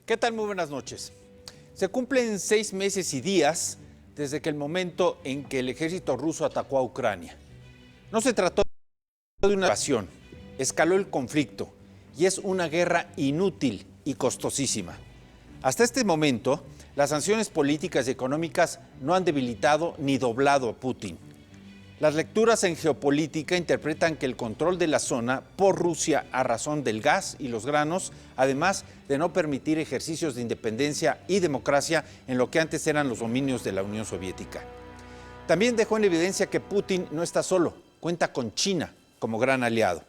¿Qué tal? Muy buenas noches. Se cumplen 6 meses y días desde que el momento en que el ejército ruso atacó a Ucrania. No se trató de una invasión, escaló el conflicto y es una guerra inútil y costosísima. Hasta este momento, las sanciones políticas y económicas no han debilitado ni doblado a Putin. Las lecturas en geopolítica interpretan que el control de la zona por Rusia a razón del gas y los granos, además de no permitir ejercicios de independencia y democracia en lo que antes eran los dominios de la Unión Soviética. También dejó en evidencia que Putin no está solo, cuenta con China como gran aliado.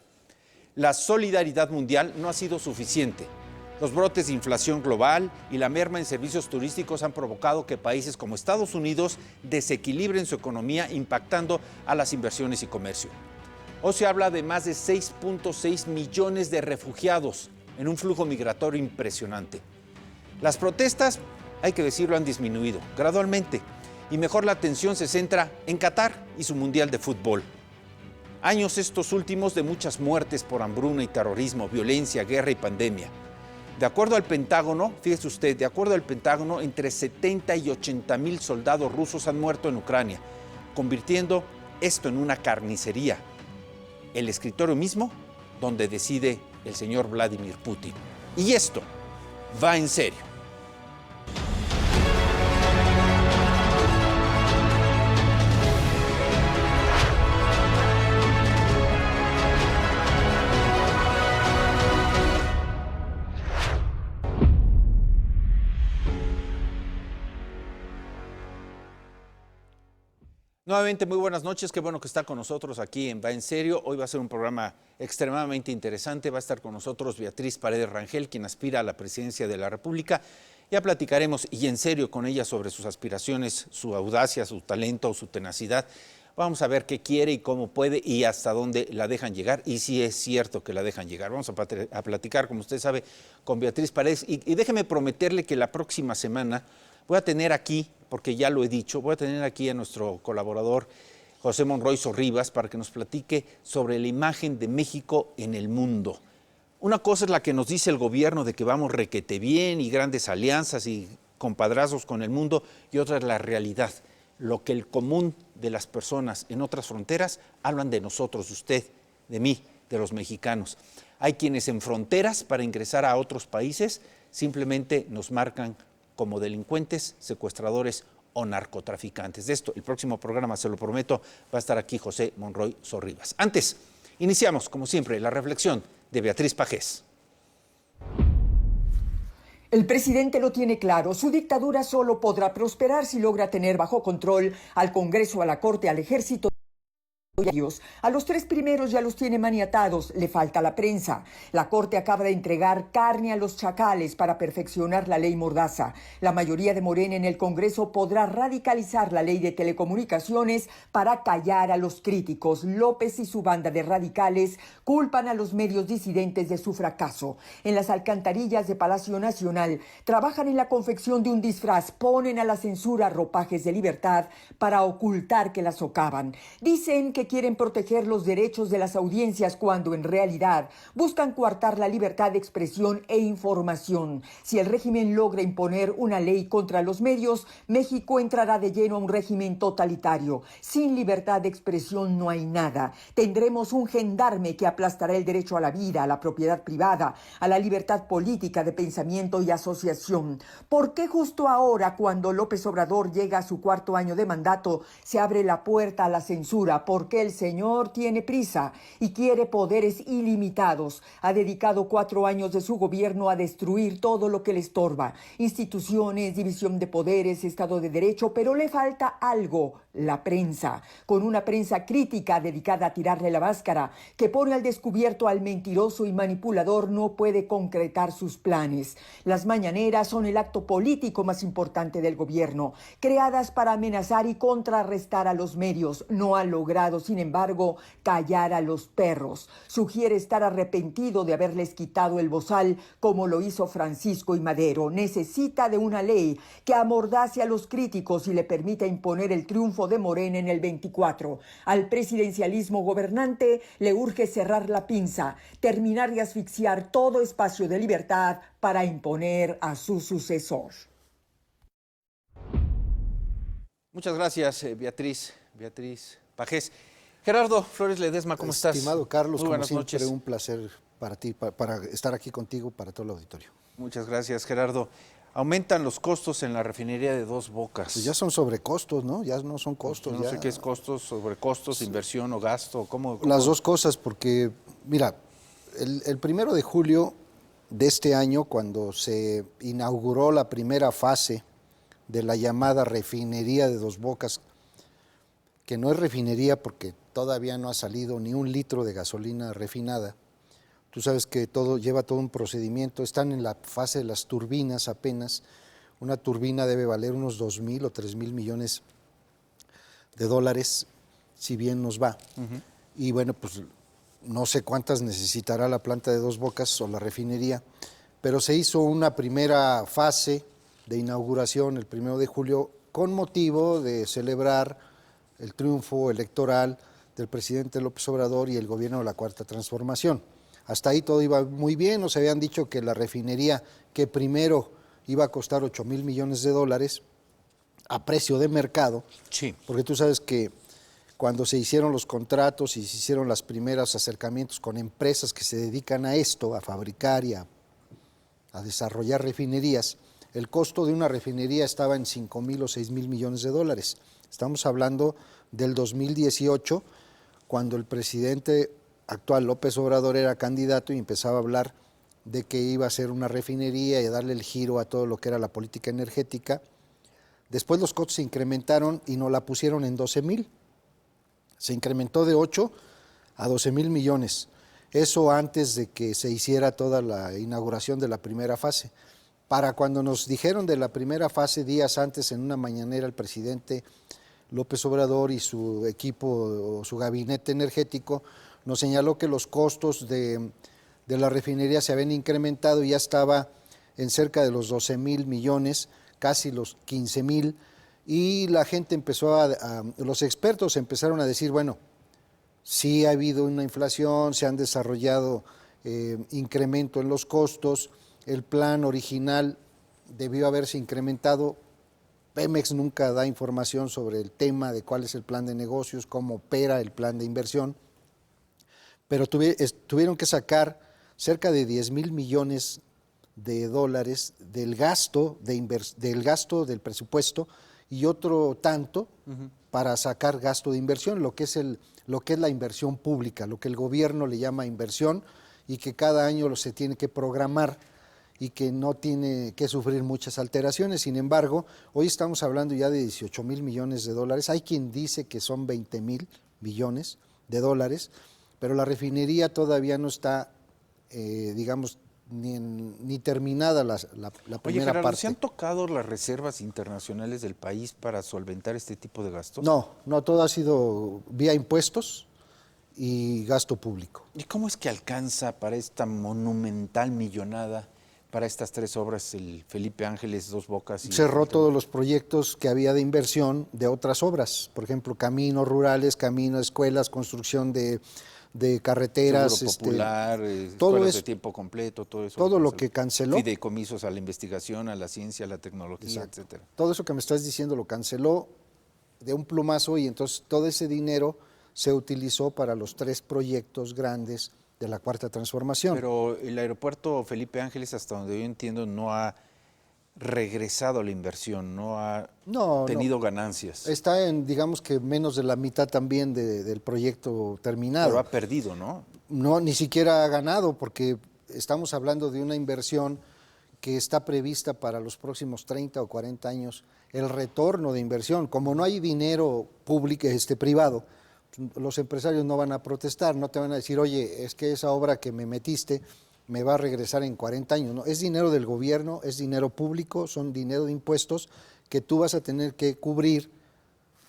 La solidaridad mundial no ha sido suficiente. Los brotes de inflación global y la merma en servicios turísticos han provocado que países como Estados Unidos desequilibren su economía, impactando a las inversiones y comercio. Hoy se habla de más de 6.6 millones de refugiados en un flujo migratorio impresionante. Las protestas, hay que decirlo, han disminuido gradualmente y mejor la atención se centra en Qatar y su Mundial de Fútbol. Años estos últimos de muchas muertes por hambruna y terrorismo, violencia, guerra y pandemia. De acuerdo al Pentágono, fíjese usted, de acuerdo al Pentágono, entre 70 y 80 mil soldados rusos han muerto en Ucrania, convirtiendo esto en una carnicería. El escritorio mismo donde decide el señor Vladimir Putin. Y esto va en serio. Nuevamente, muy buenas noches, qué bueno que está con nosotros aquí en Va en Serio. Hoy va a ser un programa extremadamente interesante, va a estar con nosotros Beatriz Paredes Rangel, quien aspira a la presidencia de la República. Ya platicaremos y en serio con ella sobre sus aspiraciones, su audacia, su talento, su tenacidad. Vamos a ver qué quiere y cómo puede y hasta dónde la dejan llegar y si es cierto que la dejan llegar. Vamos a platicar, como usted sabe, con Beatriz Paredes y déjeme prometerle que la próxima semana voy a tener aquí, porque ya lo he dicho, voy a tener aquí a nuestro colaborador José Monroy Sorribas para que nos platique sobre la imagen de México en el mundo. Una cosa es la que nos dice el gobierno de que vamos requete bien y grandes alianzas y compadrazos con el mundo, y otra es la realidad, lo que el común de las personas en otras fronteras hablan de nosotros, de usted, de mí, de los mexicanos. Hay quienes en fronteras para ingresar a otros países simplemente nos marcan como delincuentes, secuestradores o narcotraficantes. De esto, el próximo programa, se lo prometo, va a estar aquí José Monroy Sorribas. Antes, iniciamos, como siempre, la reflexión de Beatriz Pajés. El presidente lo tiene claro, su dictadura solo podrá prosperar si logra tener bajo control al Congreso, a la Corte, al Ejército. A los 3 primeros ya los tiene maniatados, le falta la prensa. La Corte acaba de entregar carne a los chacales para perfeccionar la ley Mordaza. La mayoría de Morena en el Congreso podrá radicalizar la ley de telecomunicaciones para callar a los críticos. López y su banda de radicales culpan a los medios disidentes de su fracaso. En las alcantarillas de Palacio Nacional trabajan en la confección de un disfraz, ponen a la censura ropajes de libertad para ocultar que la socavan. Dicen que quieren proteger los derechos de las audiencias cuando en realidad buscan coartar la libertad de expresión e información. Si el régimen logra imponer una ley contra los medios, México entrará de lleno a un régimen totalitario. Sin libertad de expresión no hay nada. Tendremos un gendarme que aplastará el derecho a la vida, a la propiedad privada, a la libertad política de pensamiento y asociación. ¿Por qué justo ahora, cuando López Obrador llega a su 4º año de mandato, se abre la puerta a la censura? ¿Por qué el señor tiene prisa y quiere poderes ilimitados? Ha dedicado 4 años de su gobierno a destruir todo lo que le estorba: instituciones, división de poderes, Estado de Derecho, pero le falta algo: la prensa. Con una prensa crítica dedicada a tirarle la máscara, que pone al descubierto al mentiroso y manipulador, no puede concretar sus planes. Las mañaneras son el acto político más importante del gobierno, creadas para amenazar y contrarrestar a los medios. No ha logrado sin embargo, callar a los perros. Sugiere estar arrepentido de haberles quitado el bozal, como lo hizo Francisco I. Madero. Necesita de una ley que amordace a los críticos y le permita imponer el triunfo de Morena en el 24. Al presidencialismo gobernante le urge cerrar la pinza, terminar y asfixiar todo espacio de libertad para imponer a su sucesor. Muchas gracias, Beatriz Pajés. Gerardo Flores Ledesma, ¿cómo estás? Estimado Carlos, muy como buenas siempre, noches. un placer para ti, para estar aquí contigo, para todo el auditorio. Muchas gracias, Gerardo. Aumentan los costos en la refinería de Dos Bocas. Pues ya son sobrecostos, ¿no? Ya no son costos. No ya... sé qué es costos, sobrecostos, inversión o gasto. ¿Cómo? Las dos cosas, porque, mira, el 1 de julio de este año, cuando se inauguró la primera fase de la llamada refinería de Dos Bocas, que no es refinería porque todavía no ha salido ni un litro de gasolina refinada. Tú sabes que lleva todo un procedimiento, están en la fase de las turbinas apenas. Una turbina debe valer unos 2,000 o 3,000 millones de dólares, si bien nos va. Y bueno, pues no sé cuántas necesitará la planta de Dos Bocas o la refinería, pero se hizo una primera fase de inauguración el 1 de julio con motivo de celebrar el triunfo electoral del presidente López Obrador y el gobierno de la Cuarta Transformación. Hasta ahí todo iba muy bien, nos habían dicho que la refinería, que primero iba a costar 8,000 millones de dólares a precio de mercado, sí, porque tú sabes que cuando se hicieron los contratos y se hicieron los primeros acercamientos con empresas que se dedican a esto, a fabricar y a desarrollar refinerías, el costo de una refinería estaba en 5,000 o 6,000 millones de dólares. Estamos hablando del 2018, cuando el presidente actual López Obrador era candidato y empezaba a hablar de que iba a hacer una refinería y a darle el giro a todo lo que era la política energética. Después los costos se incrementaron y nos la pusieron en 12,000. Se incrementó de 8 a 12,000 millones. Eso antes de que se hiciera toda la inauguración de la primera fase. Para cuando nos dijeron de la primera fase, días antes, en una mañanera, el presidente López Obrador y su equipo o su gabinete energético nos señaló que los costos de la refinería se habían incrementado y ya estaba en cerca de los 12,000 millones, casi los 15,000, y la gente empezó los expertos empezaron a decir, bueno, sí ha habido una inflación, se han desarrollado incremento en los costos, el plan original debió haberse incrementado. Pemex nunca da información sobre el tema de cuál es el plan de negocios, cómo opera el plan de inversión, pero tuvieron que sacar cerca de 10,000 millones de dólares del gasto del presupuesto y otro tanto para sacar gasto de inversión, lo que es la inversión pública, lo que el gobierno le llama inversión y que cada año se tiene que programar y que no tiene que sufrir muchas alteraciones. Sin embargo, hoy estamos hablando ya de 18,000 millones de dólares. Hay quien dice que son 20,000 millones de dólares, pero la refinería todavía no está, digamos, ni terminada la Oye, primera Gerardo, parte. ¿se han tocado las reservas internacionales del país para solventar este tipo de gastos? No, todo ha sido vía impuestos y gasto público. ¿Y cómo es que alcanza para esta monumental millonada, para estas tres obras, el Felipe Ángeles, Dos Bocas? Cerró todos los proyectos que había de inversión de otras obras, por ejemplo, caminos rurales, caminos, escuelas, construcción de carreteras, Seguro popular, todo escuelas eso, de tiempo completo, todo eso. todo lo que canceló. Fideicomisos a la investigación, a la ciencia, a la tecnología, Exacto. etcétera. Todo eso que me estás diciendo lo canceló de un plumazo y entonces todo ese dinero se utilizó para los 3 proyectos grandes de la Cuarta Transformación. Pero el aeropuerto Felipe Ángeles, hasta donde yo entiendo, no ha regresado a la inversión, no ha tenido ganancias. Está en, digamos que menos de la mitad también del proyecto terminado. Pero ha perdido, ¿no? No, ni siquiera ha ganado, porque estamos hablando de una inversión que está prevista para los próximos 30 o 40 años, el retorno de inversión. Como no hay dinero público, privado, los empresarios no van a protestar, no te van a decir, oye, es que esa obra que me metiste me va a regresar en 40 años. No, es dinero del gobierno, es dinero público, son dinero de impuestos que tú vas a tener que cubrir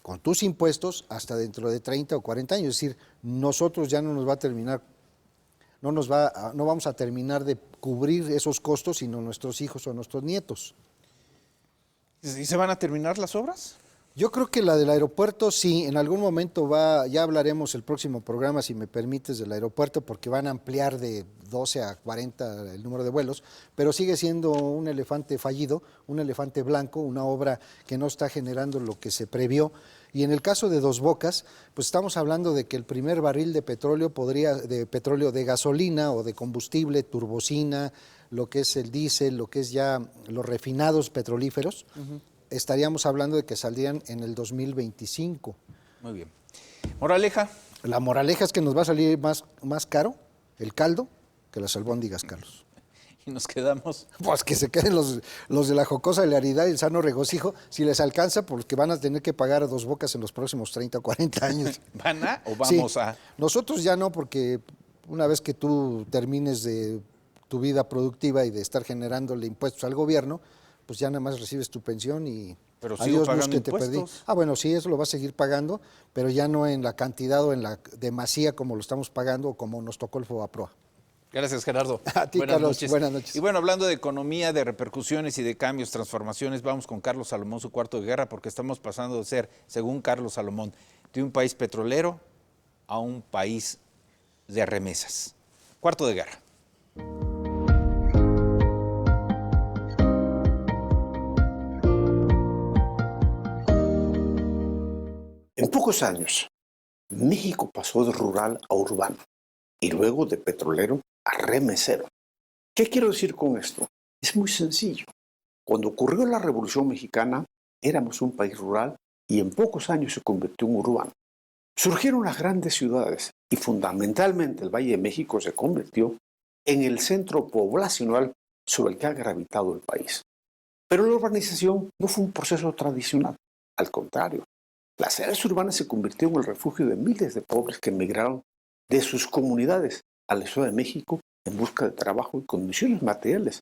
con tus impuestos hasta dentro de 30 o 40 años. Es decir, nosotros ya no nos va a terminar, no vamos a terminar de cubrir esos costos, sino nuestros hijos o nuestros nietos. ¿Y se van a terminar las obras? Yo creo que la del aeropuerto sí, en algún momento va, ya hablaremos el próximo programa, si me permites, del aeropuerto, porque van a ampliar de 12 a 40 el número de vuelos, pero sigue siendo un elefante fallido, un elefante blanco, una obra que no está generando lo que se previó. Y en el caso de Dos Bocas, pues estamos hablando de que el primer barril de petróleo de gasolina o de combustible, turbocina, lo que es el diésel, lo que es ya los refinados petrolíferos, estaríamos hablando de que saldrían en el 2025. Muy bien. Moraleja. La moraleja es que nos va a salir más caro el caldo que las albóndigas, Carlos. Y nos quedamos. Pues que se queden los de la jocosa hilaridad y el sano regocijo, si les alcanza, porque van a tener que pagar a Dos Bocas en los próximos 30 o 40 años. ¿Van a o vamos Sí. a? Nosotros ya no, porque una vez que tú termines de tu vida productiva y de estar generándole impuestos al gobierno, pues ya nada más recibes tu pensión y pero sigo pagando que te perdí. impuestos. Ah, bueno, sí, eso lo vas a seguir pagando, pero ya no en la cantidad o en la demasía como lo estamos pagando o como nos tocó el FOBAPROA. Gracias, Gerardo. A ti, Carlos. Buenas noches. Y bueno, hablando de economía, de repercusiones y de cambios, transformaciones, vamos con Carlos Salomón, su cuarto de guerra, porque estamos pasando de ser, según Carlos Salomón, de un país petrolero a un país de remesas. Cuarto de guerra. En pocos años, México pasó de rural a urbano y luego de petrolero a remesero. ¿Qué quiero decir con esto? Es muy sencillo. Cuando ocurrió la Revolución Mexicana, éramos un país rural y en pocos años se convirtió en urbano. Surgieron las grandes ciudades y fundamentalmente el Valle de México se convirtió en el centro poblacional sobre el que ha gravitado el país. Pero la urbanización no fue un proceso tradicional, al contrario. Las áreas urbanas se convirtieron en el refugio de miles de pobres que emigraron de sus comunidades a la Ciudad de México en busca de trabajo y condiciones materiales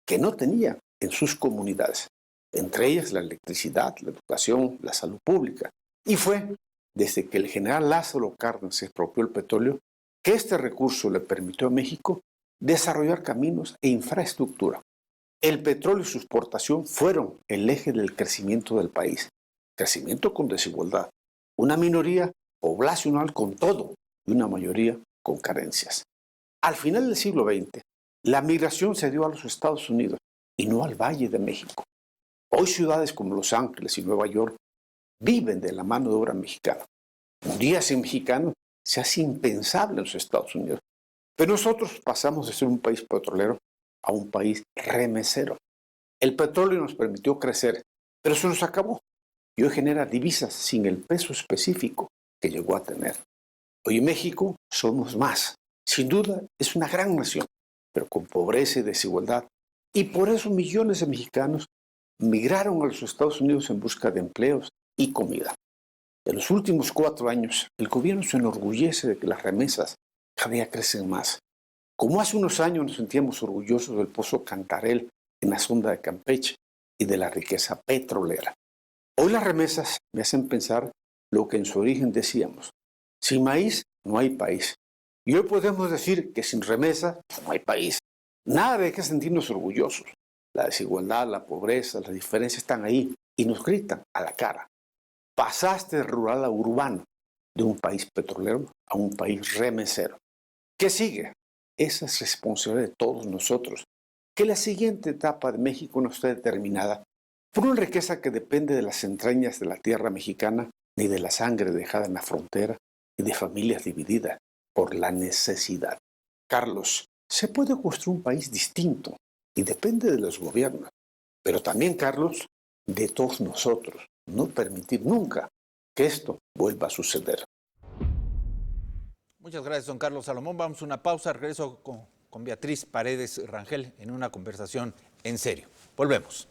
que no tenían en sus comunidades, entre ellas la electricidad, la educación, la salud pública. Y fue desde que el general Lázaro Cárdenas se expropió el petróleo que este recurso le permitió a México desarrollar caminos e infraestructura. El petróleo y su exportación fueron el eje del crecimiento del país. Crecimiento con desigualdad, una minoría poblacional con todo y una mayoría con carencias. Al final del siglo XX, la migración se dio a los Estados Unidos y no al Valle de México. Hoy ciudades como Los Ángeles y Nueva York viven de la mano de obra mexicana. Un día sin mexicano se hace impensable en los Estados Unidos. Pero nosotros pasamos de ser un país petrolero a un país remesero. El petróleo nos permitió crecer, pero se nos acabó. Y hoy genera divisas sin el peso específico que llegó a tener. Hoy en México somos más. Sin duda es una gran nación, pero con pobreza y desigualdad. Y por eso millones de mexicanos migraron a los Estados Unidos en busca de empleos y comida. En los últimos 4 años, el gobierno se enorgullece de que las remesas cada día crecen más. Como hace unos años nos sentíamos orgullosos del pozo Cantarell en la sonda de Campeche y de la riqueza petrolera. Hoy las remesas me hacen pensar lo que en su origen decíamos: sin maíz no hay país. Y hoy podemos decir que sin remesa no hay país. Nada de que sentirnos orgullosos. La desigualdad, la pobreza, las diferencias están ahí y nos gritan a la cara. Pasaste de rural a urbano, de un país petrolero a un país remesero. ¿Qué sigue? Esa es responsabilidad de todos nosotros. Que la siguiente etapa de México no esté determinada por una riqueza que depende de las entrañas de la tierra mexicana, ni de la sangre dejada en la frontera, ni de familias divididas por la necesidad. Carlos, se puede construir un país distinto y depende de los gobiernos, pero también, Carlos, de todos nosotros. No permitir nunca que esto vuelva a suceder. Muchas gracias, don Carlos Salomón. Vamos a una pausa. Regreso con Beatriz Paredes Rangel en una conversación en serio. Volvemos.